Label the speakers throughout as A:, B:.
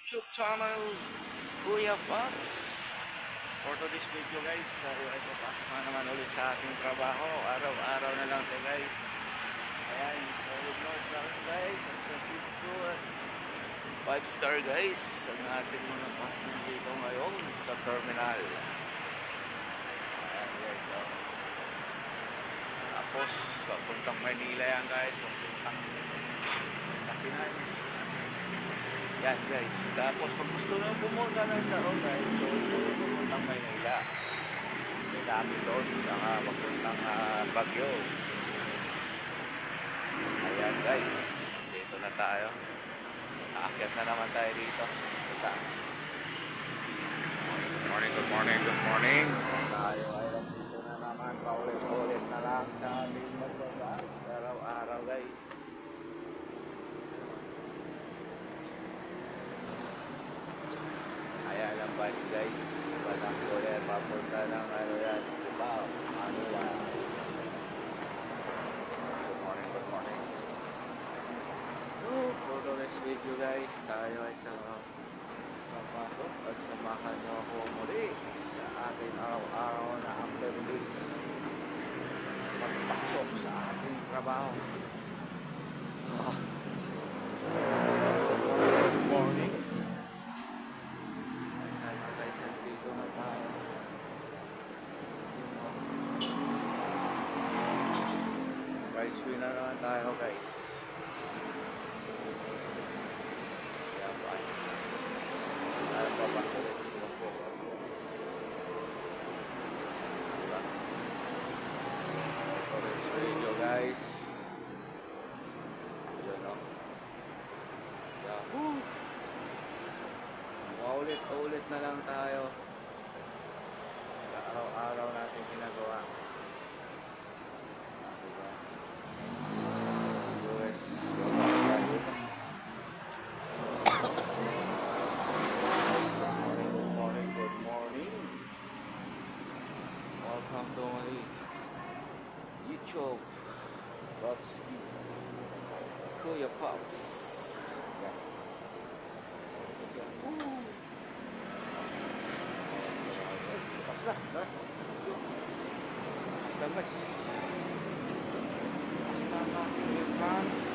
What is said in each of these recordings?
A: YouTube channel, Kuya Pops. For today's video guys, tayo ay papasok na naman ulit sa ating trabaho. Araw-araw na lang ito guys. Ayan, solid north lang guys. San Francisco, 5-star guys. Ang ating mga passenger dito ngayon sa terminal. Ayan guys, so. Tapos, papuntang Manila yan guys. Papuntang Kasinan. Yan guys. Tapos pag gusto nyo pumunta ng Taron guys, so pupuntang Maynila. May dami doon. Saka papuntang Baguio. Ayan guys. Dito na tayo. Aakyat na naman tayo dito. Ito. Good morning, good morning, good morning. Tayo ay dito na naman. Paulit-ulit na lang sa ating magbaba. Araw-araw guys. Ayan ang bus guys, walang kuya, papunta ng ano yan, diba, Manila. Good morning, good morning. For today's video guys, tayo ay sa papasok at samahan nyo ako muli sa ating araw-araw na activities. Magpasok sa ating trabaho. Good morning. Right swing na naman tayo guys. Yan ba? Ano pa ba? Diba? Orange radio guys. Yun o. Yahoo! Paulit-ulit na lang tayo sa araw-araw natin ginagawa. Welcome to my YouTube Pops Kuya Pops. Basta na. Basta guys. Basta na. Kuya Pops.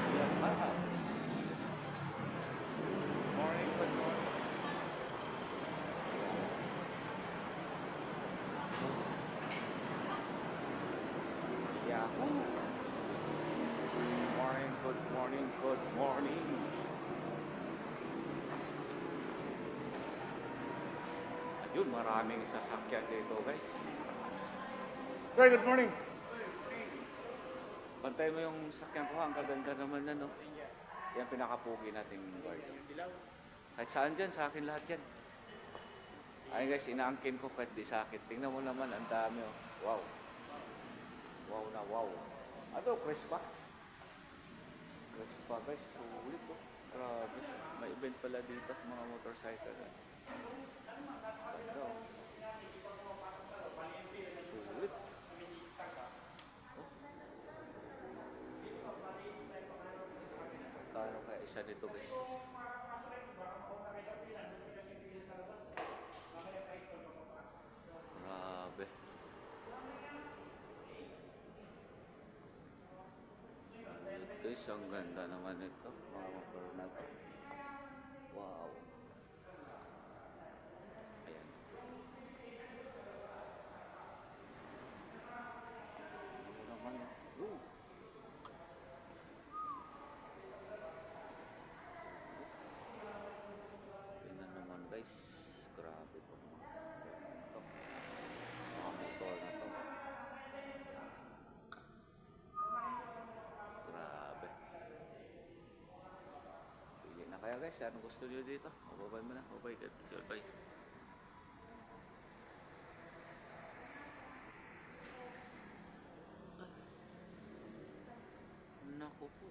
A: Kuya Pops. Morning, good morning. Yahoo! Morning, good morning, good morning. Ayun, maraming sasakyan dito guys. Sir, good morning. Pantay mo yung sakyan ko, ang kaganda naman na no. Yan pinakapugi nating guard. Kahit saan dyan, sa akin lahat yan. Ayun guys, inaangkin ko kahit di sakit. Tingnan mo naman, ang dami oh. Wow. Wow na wow. Ano, Crespa? Crespa guys, sulit oh. Grabe. May event pala dito, mga motorcycle. Ganda oh. Sulit. Kano kaya isa nito guys? Grabe. Guys, ang ganda naman ito. Mga motor na ito. Wow. Ayan. Ano naman yun? Tingnan naman guys. Grabe ito. Mga motor na ito. Kaya guys, anong gusto nyo dito? Babay mo na. Babay. Babay. Naku po.